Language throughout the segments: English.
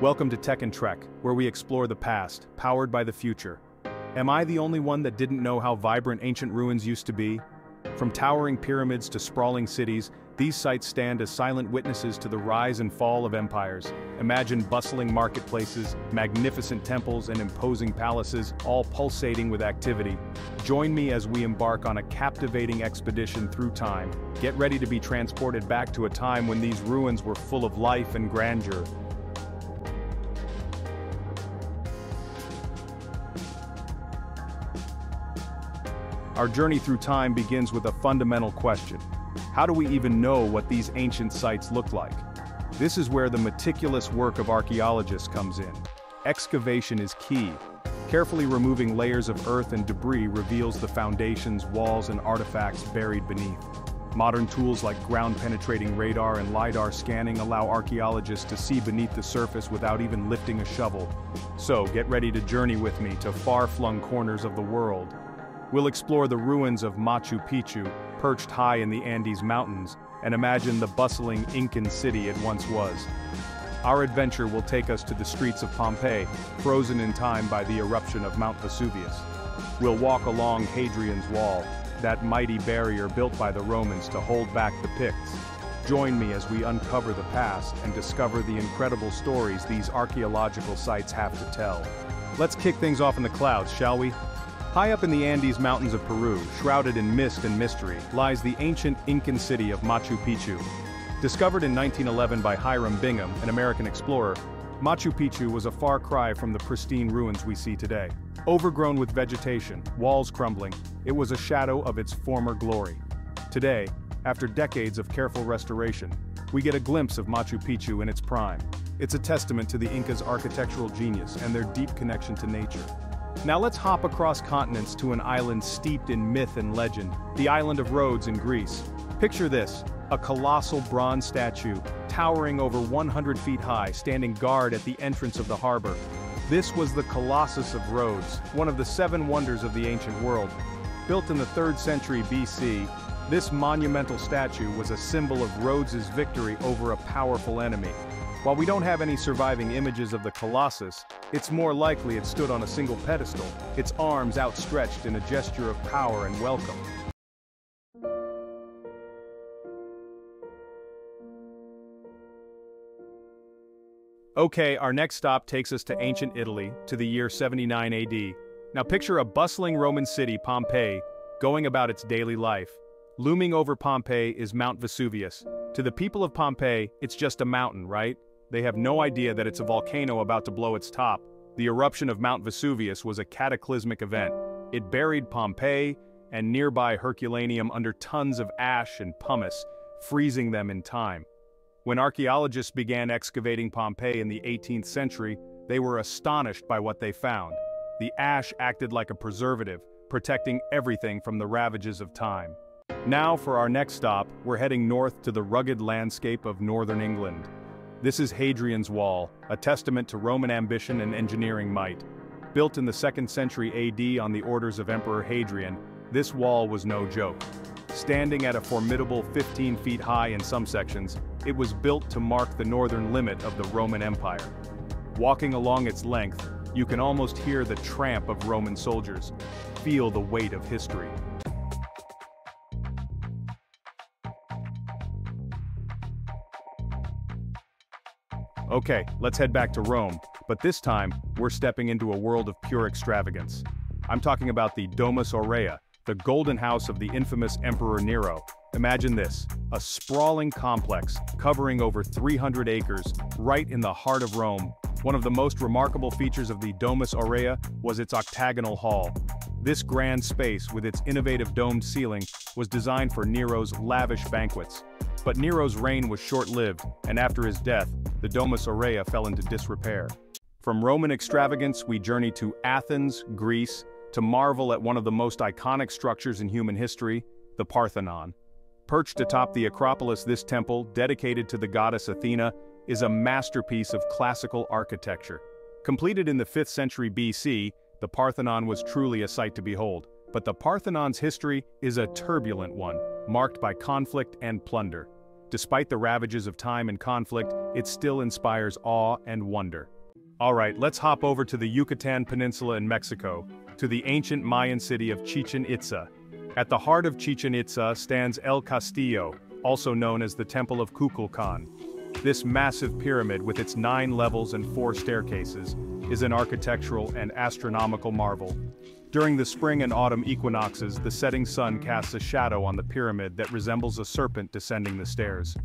Welcome to TechandTrek, where we explore the past, powered by the future. Am I the only one that didn't know how vibrant ancient ruins used to be? From towering pyramids to sprawling cities, these sites stand as silent witnesses to the rise and fall of empires. Imagine bustling marketplaces, magnificent temples, and imposing palaces, all pulsating with activity. Join me as we embark on a captivating expedition through time. Get ready to be transported back to a time when these ruins were full of life and grandeur. Our journey through time begins with a fundamental question. How do we even know what these ancient sites look like? This is where the meticulous work of archaeologists comes in. Excavation is key. Carefully removing layers of earth and debris reveals the foundations, walls, and artifacts buried beneath. Modern tools like ground-penetrating radar and LiDAR scanning allow archaeologists to see beneath the surface without even lifting a shovel. So, get ready to journey with me to far-flung corners of the world. We'll explore the ruins of Machu Picchu, perched high in the Andes Mountains, and imagine the bustling Incan city it once was. Our adventure will take us to the streets of Pompeii, frozen in time by the eruption of Mount Vesuvius. We'll walk along Hadrian's Wall, that mighty barrier built by the Romans to hold back the Picts. Join me as we uncover the past and discover the incredible stories these archaeological sites have to tell. Let's kick things off in the clouds, shall we? High up in the Andes Mountains of Peru, shrouded in mist and mystery, lies the ancient Incan city of Machu Picchu. Discovered in 1911 by Hiram Bingham, an American explorer, Machu Picchu was a far cry from the pristine ruins we see today. Overgrown with vegetation, walls crumbling, it was a shadow of its former glory. Today, after decades of careful restoration, we get a glimpse of Machu Picchu in its prime. It's a testament to the Inca's architectural genius and their deep connection to nature. Now let's hop across continents to an island steeped in myth and legend, the island of Rhodes in Greece. Picture this, a colossal bronze statue, towering over 100 feet high, standing guard at the entrance of the harbor. This was the Colossus of Rhodes, one of the 7 wonders of the ancient world. Built in the 3rd century BC, this monumental statue was a symbol of Rhodes' victory over a powerful enemy. While we don't have any surviving images of the Colossus, it's more likely it stood on a single pedestal, its arms outstretched in a gesture of power and welcome. Okay, our next stop takes us to ancient Italy, to the year 79 AD. Now picture a bustling Roman city, Pompeii, going about its daily life. Looming over Pompeii is Mount Vesuvius. To the people of Pompeii, it's just a mountain, right? They have no idea that it's a volcano about to blow its top. The eruption of Mount Vesuvius was a cataclysmic event. It buried Pompeii and nearby Herculaneum under tons of ash and pumice, freezing them in time. When archaeologists began excavating Pompeii in the 18th century, they were astonished by what they found. The ash acted like a preservative, protecting everything from the ravages of time. Now for our next stop, we're heading north to the rugged landscape of northern England. This is Hadrian's Wall, a testament to Roman ambition and engineering might. Built in the 2nd century AD on the orders of Emperor Hadrian, this wall was no joke. Standing at a formidable 15 feet high in some sections, it was built to mark the northern limit of the Roman Empire. Walking along its length, you can almost hear the tramp of Roman soldiers. Feel the weight of history. Okay, let's head back to Rome, but this time, we're stepping into a world of pure extravagance. I'm talking about the Domus Aurea, the golden house of the infamous Emperor Nero. Imagine this, a sprawling complex covering over 300 acres, right in the heart of Rome. One of the most remarkable features of the Domus Aurea was its octagonal hall. This grand space, with its innovative domed ceiling, was designed for Nero's lavish banquets. But Nero's reign was short-lived, and after his death, the Domus Aurea fell into disrepair. From Roman extravagance, we journey to Athens, Greece, to marvel at one of the most iconic structures in human history, the Parthenon. Perched atop the Acropolis, this temple, dedicated to the goddess Athena, is a masterpiece of classical architecture. Completed in the 5th century BC, the Parthenon was truly a sight to behold. But the Parthenon's history is a turbulent one, marked by conflict and plunder. Despite the ravages of time and conflict, it still inspires awe and wonder. Alright, let's hop over to the Yucatan Peninsula in Mexico, to the ancient Mayan city of Chichen Itza. At the heart of Chichen Itza stands El Castillo, also known as the Temple of Kukulkan. This massive pyramid with its 9 levels and 4 staircases is an architectural and astronomical marvel. During the spring and autumn equinoxes, the setting sun casts a shadow on the pyramid that resembles a serpent descending the stairs.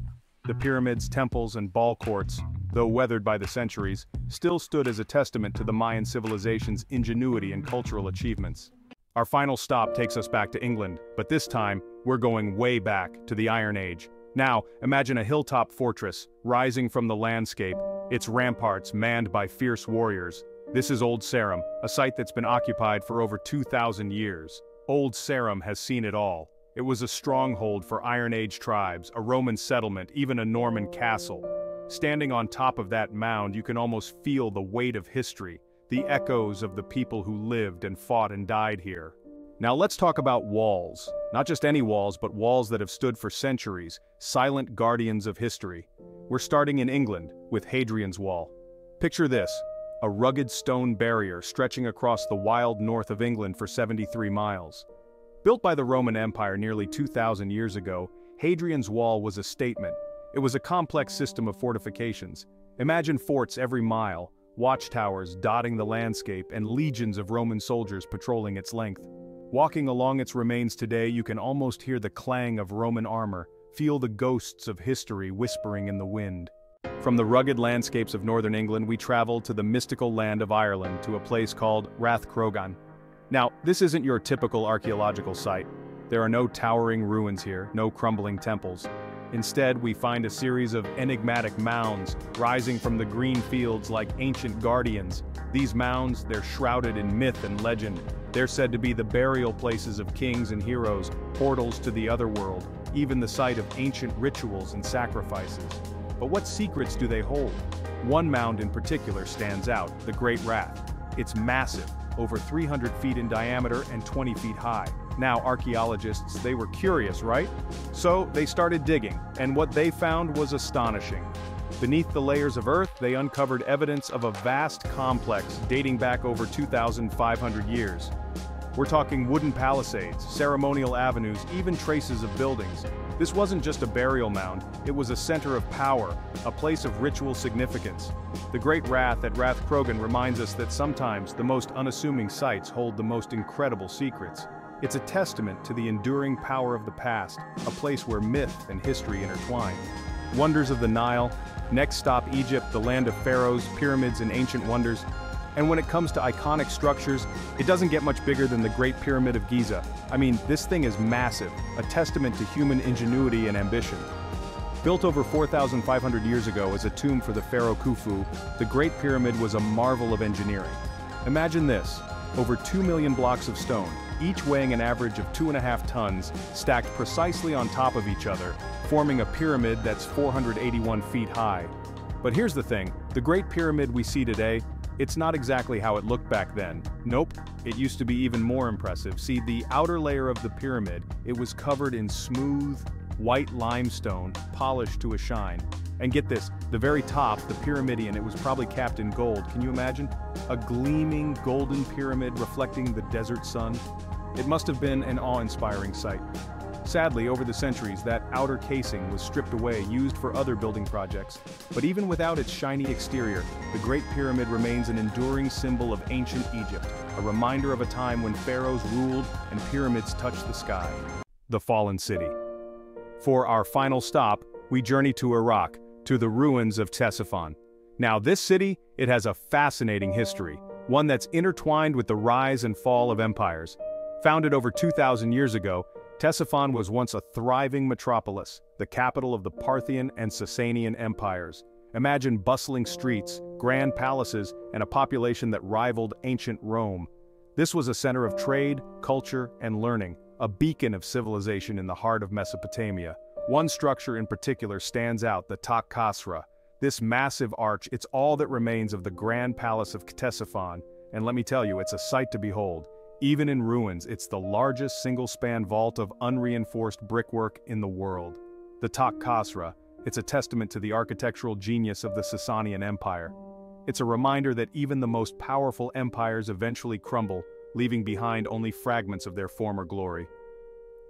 The pyramid's temples and ball courts, though weathered by the centuries, still stood as a testament to the Mayan civilization's ingenuity and cultural achievements. Our final stop takes us back to England, but this time, we're going way back to the Iron Age. Now, imagine a hilltop fortress, rising from the landscape, its ramparts manned by fierce warriors. This is Old Sarum, a site that's been occupied for over 2,000 years. Old Sarum has seen it all. It was a stronghold for Iron Age tribes, a Roman settlement, even a Norman castle. Standing on top of that mound, you can almost feel the weight of history, the echoes of the people who lived and fought and died here. Now let's talk about walls. Not just any walls, but walls that have stood for centuries, silent guardians of history. We're starting in England, with Hadrian's Wall. Picture this, a rugged stone barrier stretching across the wild north of England for 73 miles. Built by the Roman Empire nearly 2,000 years ago, Hadrian's Wall was a statement. It was a complex system of fortifications. Imagine forts every mile, watchtowers dotting the landscape, and legions of Roman soldiers patrolling its length. Walking along its remains today, you can almost hear the clang of Roman armor, feel the ghosts of history whispering in the wind. From the rugged landscapes of northern England, we travel to the mystical land of Ireland, to a place called Rathcroghan. Now, this isn't your typical archaeological site. There are no towering ruins here, no crumbling temples. Instead, we find a series of enigmatic mounds rising from the green fields like ancient guardians. These mounds, they're shrouded in myth and legend. They're said to be the burial places of kings and heroes, portals to the other world, even the site of ancient rituals and sacrifices. But what secrets do they hold? One mound in particular stands out, the Great Rath. It's massive, over 300 feet in diameter and 20 feet high. Now, archaeologists, they were curious, right? So they started digging, and what they found was astonishing. Beneath the layers of earth, they uncovered evidence of a vast complex dating back over 2,500 years. We're talking wooden palisades, ceremonial avenues, even traces of buildings. This wasn't just a burial mound, it was a center of power, a place of ritual significance. The Great Rath at Rathcroghan reminds us that sometimes the most unassuming sites hold the most incredible secrets. It's a testament to the enduring power of the past, a place where myth and history intertwine. Wonders of the Nile, next stop Egypt, the land of pharaohs, pyramids, and ancient wonders. And when it comes to iconic structures, it doesn't get much bigger than the Great Pyramid of Giza. I mean, this thing is massive, a testament to human ingenuity and ambition. Built over 4,500 years ago as a tomb for the pharaoh Khufu, the Great Pyramid was a marvel of engineering. Imagine this, over 2 million blocks of stone, each weighing an average of 2.5 tons, stacked precisely on top of each other, forming a pyramid that's 481 feet high. But here's the thing, the Great Pyramid we see today, it's not exactly how it looked back then. Nope, it used to be even more impressive. See, the outer layer of the pyramid, it was covered in smooth, white limestone, polished to a shine. And get this, the very top, the pyramidion, it was probably capped in gold. Can you imagine? A gleaming golden pyramid reflecting the desert sun. It must have been an awe-inspiring sight. Sadly, over the centuries, that outer casing was stripped away, used for other building projects. But even without its shiny exterior, the Great Pyramid remains an enduring symbol of ancient Egypt, a reminder of a time when pharaohs ruled and pyramids touched the sky. The Fallen City. For our final stop, we journey to Iraq, to the ruins of Ctesiphon. Now this city, it has a fascinating history, one that's intertwined with the rise and fall of empires. Founded over 2,000 years ago, Ctesiphon was once a thriving metropolis, the capital of the Parthian and Sasanian empires. Imagine bustling streets, grand palaces, and a population that rivaled ancient Rome. This was a center of trade, culture, and learning, a beacon of civilization in the heart of Mesopotamia. One structure in particular stands out, the Taq Kasra. This massive arch, it's all that remains of the grand palace of Ctesiphon, and let me tell you, it's a sight to behold. Even in ruins, it's the largest single-span vault of unreinforced brickwork in the world. The Taq Kasra, It's a testament to the architectural genius of the Sasanian Empire. It's a reminder that even the most powerful empires eventually crumble, leaving behind only fragments of their former glory.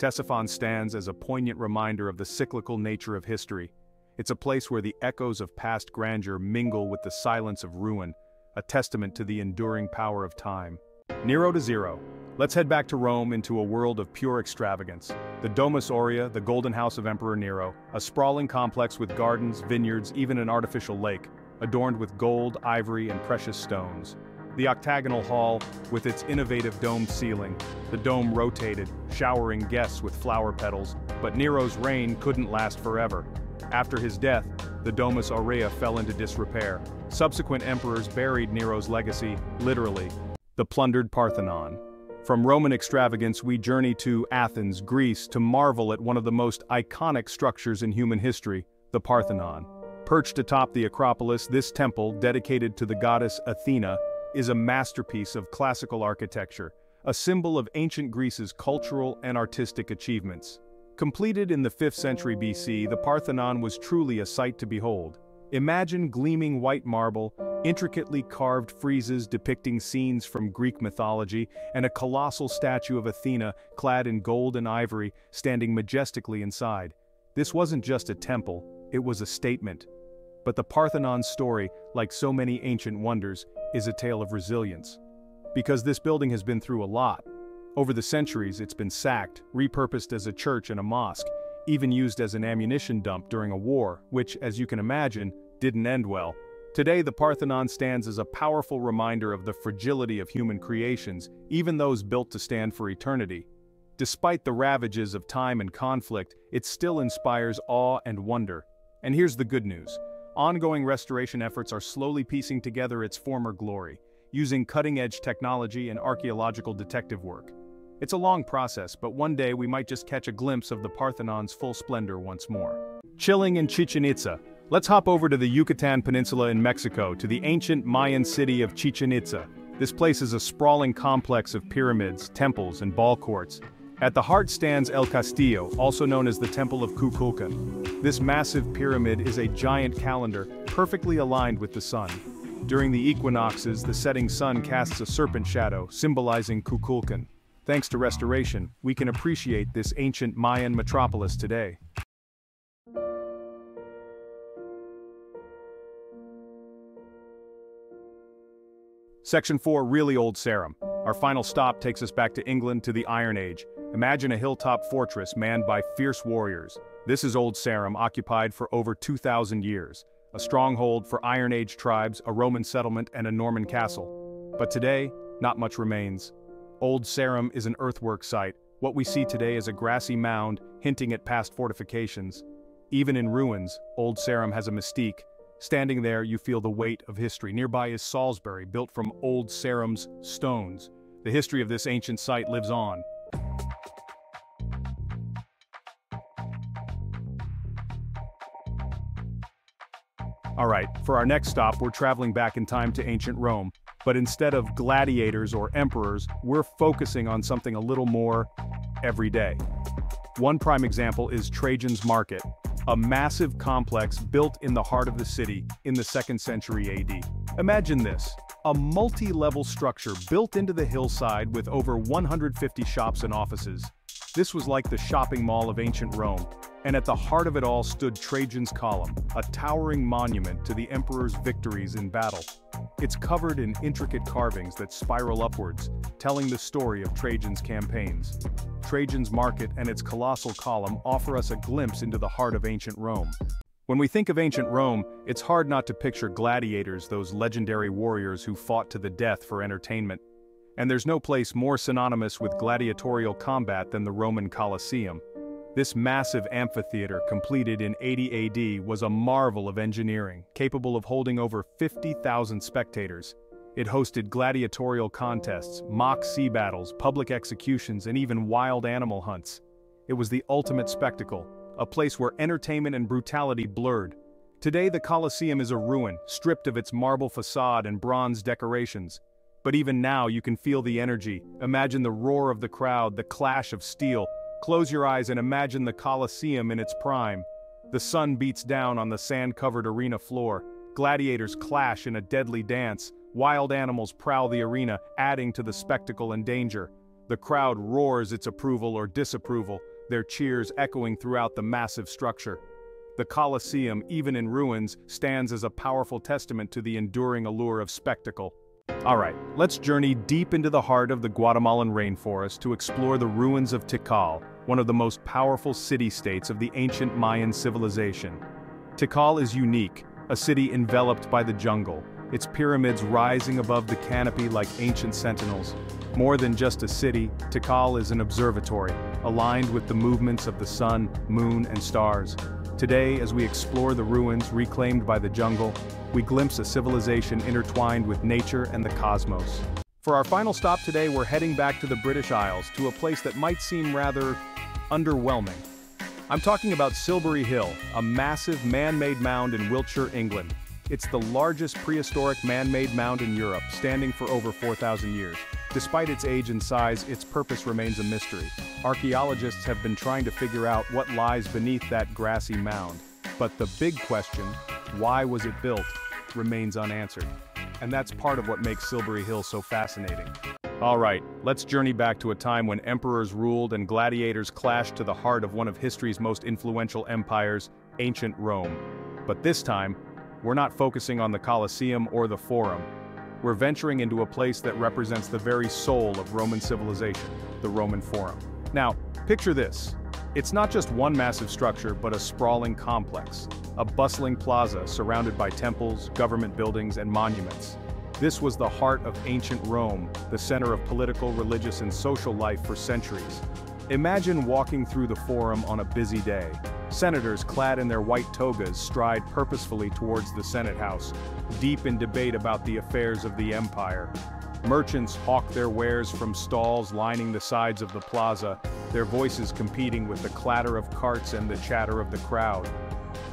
Ctesiphon stands as a poignant reminder of the cyclical nature of history. It's a place where the echoes of past grandeur mingle with the silence of ruin, a testament to the enduring power of time. Nero to zero. Let's head back to Rome into a world of pure extravagance. The Domus Aurea, the golden house of Emperor Nero, a sprawling complex with gardens, vineyards, even an artificial lake, adorned with gold, ivory, and precious stones. The octagonal hall, with its innovative domed ceiling, the dome rotated, showering guests with flower petals, but Nero's reign couldn't last forever. After his death, the Domus Aurea fell into disrepair. Subsequent emperors buried Nero's legacy, literally. The plundered Parthenon. From Roman extravagance we journey to Athens, Greece, to marvel at one of the most iconic structures in human history, the Parthenon. Perched atop the Acropolis, this temple, dedicated to the goddess Athena, is a masterpiece of classical architecture, a symbol of ancient Greece's cultural and artistic achievements. Completed in the 5th century BC, the Parthenon was truly a sight to behold. Imagine gleaming white marble, intricately carved friezes depicting scenes from Greek mythology, and a colossal statue of Athena clad in gold and ivory standing majestically inside. This wasn't just a temple, it was a statement. But the Parthenon's story, like so many ancient wonders, is a tale of resilience. Because this building has been through a lot. Over the centuries, it's been sacked, repurposed as a church and a mosque, even used as an ammunition dump during a war, which, as you can imagine, didn't end well. Today, the Parthenon stands as a powerful reminder of the fragility of human creations, even those built to stand for eternity. Despite the ravages of time and conflict, it still inspires awe and wonder. And here's the good news. Ongoing restoration efforts are slowly piecing together its former glory, using cutting-edge technology and archaeological detective work. It's a long process, but one day we might just catch a glimpse of the Parthenon's full splendor once more. Chilling in Chichen Itza. Let's hop over to the Yucatan Peninsula in Mexico, to the ancient Mayan city of Chichen Itza. This place is a sprawling complex of pyramids, temples, and ball courts. At the heart stands El Castillo, also known as the Temple of Kukulkan. This massive pyramid is a giant calendar, perfectly aligned with the sun. During the equinoxes, the setting sun casts a serpent shadow, symbolizing Kukulkan. Thanks to restoration, we can appreciate this ancient Mayan metropolis today. Section 4, Really Old Sarum. Our final stop takes us back to England, to the Iron Age. Imagine a hilltop fortress manned by fierce warriors. This is Old Sarum, occupied for over 2,000 years. A stronghold for Iron Age tribes, a Roman settlement, and a Norman castle. But today, not much remains. Old Sarum is an earthwork site. What we see today is a grassy mound, hinting at past fortifications. Even in ruins, Old Sarum has a mystique. Standing there, you feel the weight of history. Nearby is Salisbury, built from Old Sarum's stones. The history of this ancient site lives on. Alright, for our next stop, we're traveling back in time to ancient Rome. But instead of gladiators or emperors, we're focusing on something a little more everyday. One prime example is Trajan's Market, a massive complex built in the heart of the city in the 2nd century AD. Imagine this, a multi-level structure built into the hillside with over 150 shops and offices. This was like the shopping mall of ancient Rome, and at the heart of it all stood Trajan's Column, a towering monument to the emperor's victories in battle. It's covered in intricate carvings that spiral upwards, telling the story of Trajan's campaigns. Trajan's Market and its colossal column offer us a glimpse into the heart of ancient Rome. When we think of ancient Rome, it's hard not to picture gladiators, those legendary warriors who fought to the death for entertainment. And there's no place more synonymous with gladiatorial combat than the Roman Colosseum. This massive amphitheater, completed in 80 AD, was a marvel of engineering, capable of holding over 50,000 spectators. It hosted gladiatorial contests, mock sea battles, public executions, and even wild animal hunts. It was the ultimate spectacle, a place where entertainment and brutality blurred. Today, the Colosseum is a ruin, stripped of its marble facade and bronze decorations. But even now, you can feel the energy. Imagine the roar of the crowd, the clash of steel. Close your eyes and imagine the Colosseum in its prime. The sun beats down on the sand-covered arena floor, gladiators clash in a deadly dance, wild animals prowl the arena, adding to the spectacle and danger. The crowd roars its approval or disapproval, their cheers echoing throughout the massive structure. The Colosseum, even in ruins, stands as a powerful testament to the enduring allure of spectacle. Alright, let's journey deep into the heart of the Guatemalan rainforest to explore the ruins of Tikal, one of the most powerful city-states of the ancient Mayan civilization. Tikal is unique, a city enveloped by the jungle, its pyramids rising above the canopy like ancient sentinels. More than just a city, Tikal is an observatory, aligned with the movements of the sun, moon, and stars. Today, as we explore the ruins reclaimed by the jungle, we glimpse a civilization intertwined with nature and the cosmos. For our final stop today, we're heading back to the British Isles, to a place that might seem rather underwhelming. I'm talking about Silbury Hill, a massive man-made mound in Wiltshire, England. It's the largest prehistoric man-made mound in Europe, standing for over 4,000 years. Despite its age and size, its purpose remains a mystery. Archaeologists have been trying to figure out what lies beneath that grassy mound. But the big question, why was it built, remains unanswered. And that's part of what makes Silbury Hill so fascinating. Alright, let's journey back to a time when emperors ruled and gladiators clashed to the heart of one of history's most influential empires, ancient Rome. But this time, we're not focusing on the Colosseum or the Forum. We're venturing into a place that represents the very soul of Roman civilization, the Roman Forum. Now, picture this. It's not just one massive structure, but a sprawling complex, a bustling plaza surrounded by temples, government buildings, and monuments. This was the heart of ancient Rome, the center of political, religious, and social life for centuries. Imagine walking through the Forum on a busy day. Senators clad in their white togas stride purposefully towards the Senate House, deep in debate about the affairs of the empire. Merchants hawk their wares from stalls lining the sides of the plaza, their voices competing with the clatter of carts and the chatter of the crowd.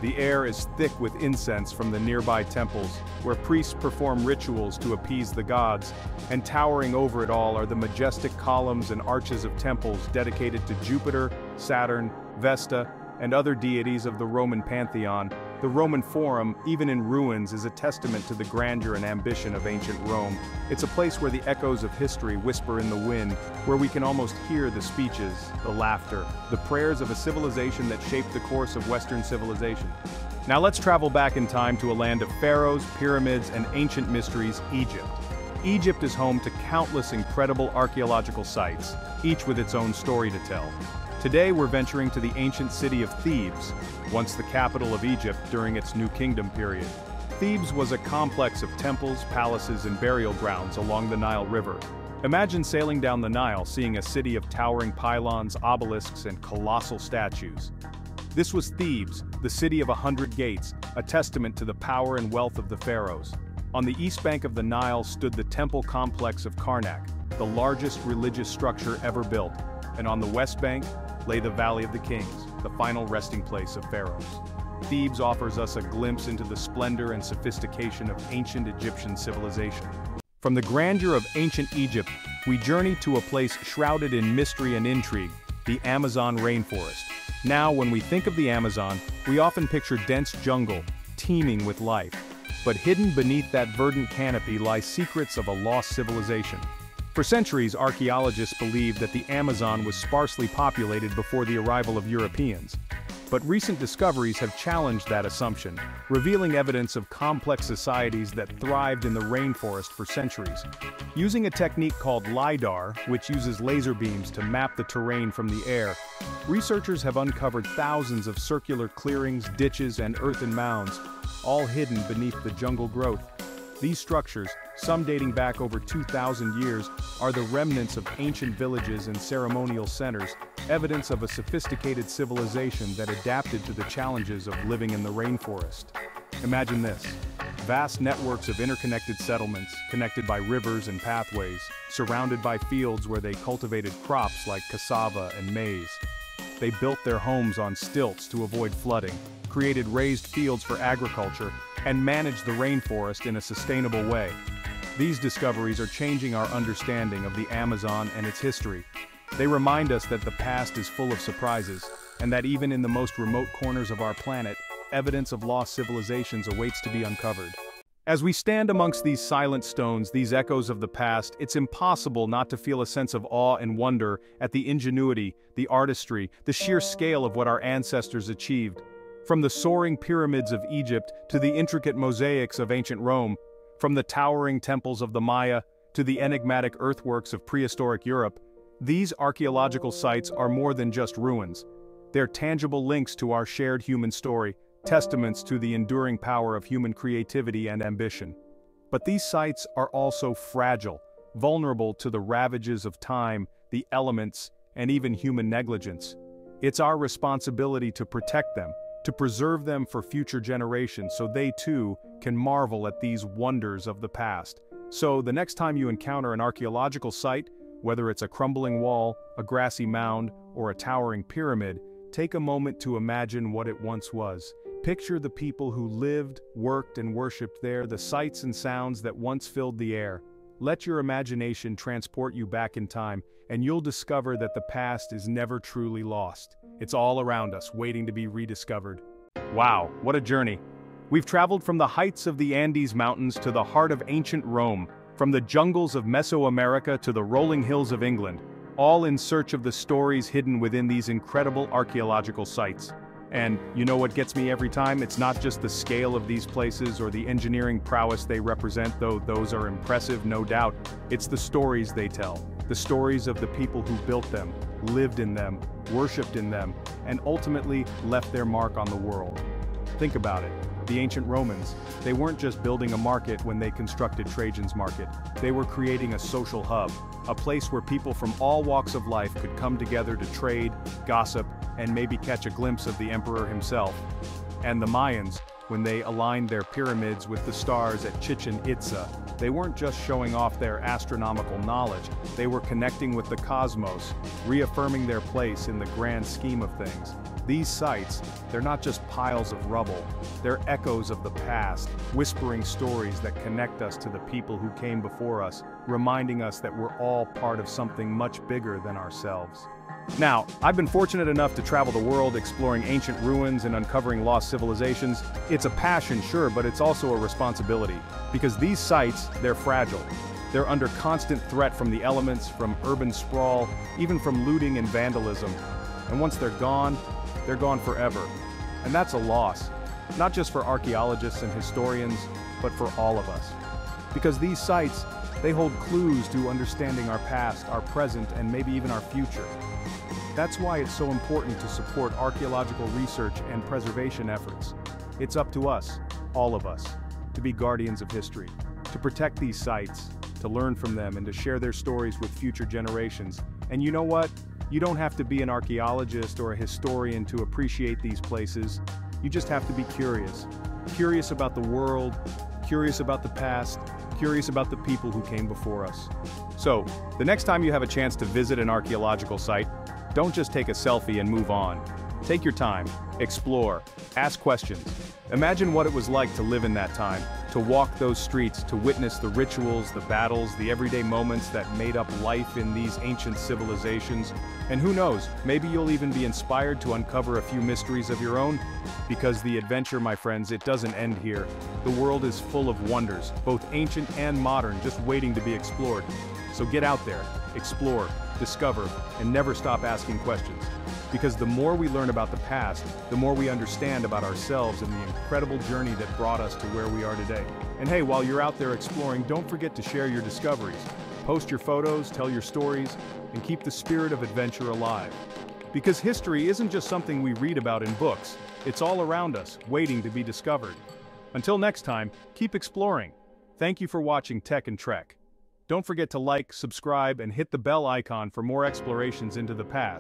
The air is thick with incense from the nearby temples, where priests perform rituals to appease the gods, and towering over it all are the majestic columns and arches of temples dedicated to Jupiter, Saturn, Vesta, and other deities of the Roman pantheon. The Roman Forum, even in ruins, is a testament to the grandeur and ambition of ancient Rome. It's a place where the echoes of history whisper in the wind, where we can almost hear the speeches, the laughter, the prayers of a civilization that shaped the course of Western civilization. Now let's travel back in time to a land of pharaohs, pyramids, and ancient mysteries, Egypt. Egypt is home to countless incredible archaeological sites, each with its own story to tell. Today we're venturing to the ancient city of Thebes, once the capital of Egypt during its New Kingdom period. Thebes was a complex of temples, palaces, and burial grounds along the Nile River. Imagine sailing down the Nile, seeing a city of towering pylons, obelisks, and colossal statues. This was Thebes, the city of 100 gates, a testament to the power and wealth of the pharaohs. On the east bank of the Nile stood the temple complex of Karnak, the largest religious structure ever built, and on the west bank lay the Valley of the Kings, the final resting place of pharaohs. Thebes offers us a glimpse into the splendor and sophistication of ancient Egyptian civilization. From the grandeur of ancient Egypt, we journey to a place shrouded in mystery and intrigue, the Amazon rainforest. Now, when we think of the Amazon, we often picture dense jungle, teeming with life. But hidden beneath that verdant canopy lie secrets of a lost civilization. For centuries, archaeologists believed that the Amazon was sparsely populated before the arrival of Europeans. But recent discoveries have challenged that assumption, revealing evidence of complex societies that thrived in the rainforest for centuries. Using a technique called LiDAR, which uses laser beams to map the terrain from the air, researchers have uncovered thousands of circular clearings, ditches, and earthen mounds, all hidden beneath the jungle growth. These structures, some dating back over 2,000 years, are the remnants of ancient villages and ceremonial centers, evidence of a sophisticated civilization that adapted to the challenges of living in the rainforest. Imagine this: vast networks of interconnected settlements, connected by rivers and pathways, surrounded by fields where they cultivated crops like cassava and maize. They built their homes on stilts to avoid flooding, created raised fields for agriculture, and managed the rainforest in a sustainable way. These discoveries are changing our understanding of the Amazon and its history. They remind us that the past is full of surprises, and that even in the most remote corners of our planet, evidence of lost civilizations awaits to be uncovered. As we stand amongst these silent stones, these echoes of the past, it's impossible not to feel a sense of awe and wonder at the ingenuity, the artistry, the sheer scale of what our ancestors achieved. From the soaring pyramids of Egypt to the intricate mosaics of ancient Rome, from the towering temples of the Maya to the enigmatic earthworks of prehistoric Europe, these archaeological sites are more than just ruins. They're tangible links to our shared human story, testaments to the enduring power of human creativity and ambition. But these sites are also fragile, vulnerable to the ravages of time, the elements, and even human negligence. It's our responsibility to protect them, to preserve them for future generations so they too can marvel at these wonders of the past. So the next time you encounter an archaeological site, whether it's a crumbling wall, a grassy mound, or a towering pyramid, take a moment to imagine what it once was. Picture the people who lived, worked, and worshipped there, the sights and sounds that once filled the air. Let your imagination transport you back in time, and you'll discover that the past is never truly lost. It's all around us, waiting to be rediscovered. Wow, what a journey! We've traveled from the heights of the Andes Mountains to the heart of ancient Rome, from the jungles of Mesoamerica to the rolling hills of England, all in search of the stories hidden within these incredible archaeological sites. And you know what gets me every time? It's not just the scale of these places or the engineering prowess they represent, though those are impressive, no doubt. It's the stories they tell. The stories of the people who built them, lived in them, worshipped in them, and ultimately left their mark on the world. Think about it. The ancient Romans, they weren't just building a market when they constructed Trajan's market. They were creating a social hub, a place where people from all walks of life could come together to trade, gossip, and maybe catch a glimpse of the emperor himself. And the Mayans, when they aligned their pyramids with the stars at Chichen Itza, they weren't just showing off their astronomical knowledge, they were connecting with the cosmos, reaffirming their place in the grand scheme of things. These sites, they're not just piles of rubble, they're echoes of the past, whispering stories that connect us to the people who came before us, reminding us that we're all part of something much bigger than ourselves. Now, I've been fortunate enough to travel the world exploring ancient ruins and uncovering lost civilizations. It's a passion, sure, but it's also a responsibility, because these sites, they're fragile. They're under constant threat from the elements, from urban sprawl, even from looting and vandalism. And once they're gone forever. And that's a loss, not just for archaeologists and historians, but for all of us. Because these sites, they hold clues to understanding our past, our present, and maybe even our future. That's why it's so important to support archaeological research and preservation efforts. It's up to us, all of us, to be guardians of history, to protect these sites, to learn from them, and to share their stories with future generations. And you know what? You don't have to be an archaeologist or a historian to appreciate these places. You just have to be curious. Curious about the world, curious about the past, curious about the people who came before us. So, the next time you have a chance to visit an archaeological site, don't just take a selfie and move on. Take your time, explore, ask questions. Imagine what it was like to live in that time, to walk those streets, to witness the rituals, the battles, the everyday moments that made up life in these ancient civilizations. And who knows, maybe you'll even be inspired to uncover a few mysteries of your own. Because the adventure, my friends, it doesn't end here. The world is full of wonders, both ancient and modern, just waiting to be explored. So get out there, explore, discover, and never stop asking questions. Because the more we learn about the past, the more we understand about ourselves and the incredible journey that brought us to where we are today. And hey, while you're out there exploring, don't forget to share your discoveries. Post your photos, tell your stories, and keep the spirit of adventure alive. Because history isn't just something we read about in books, it's all around us, waiting to be discovered. Until next time, keep exploring. Thank you for watching TechandTrek. Don't forget to like, subscribe, and hit the bell icon for more explorations into the past.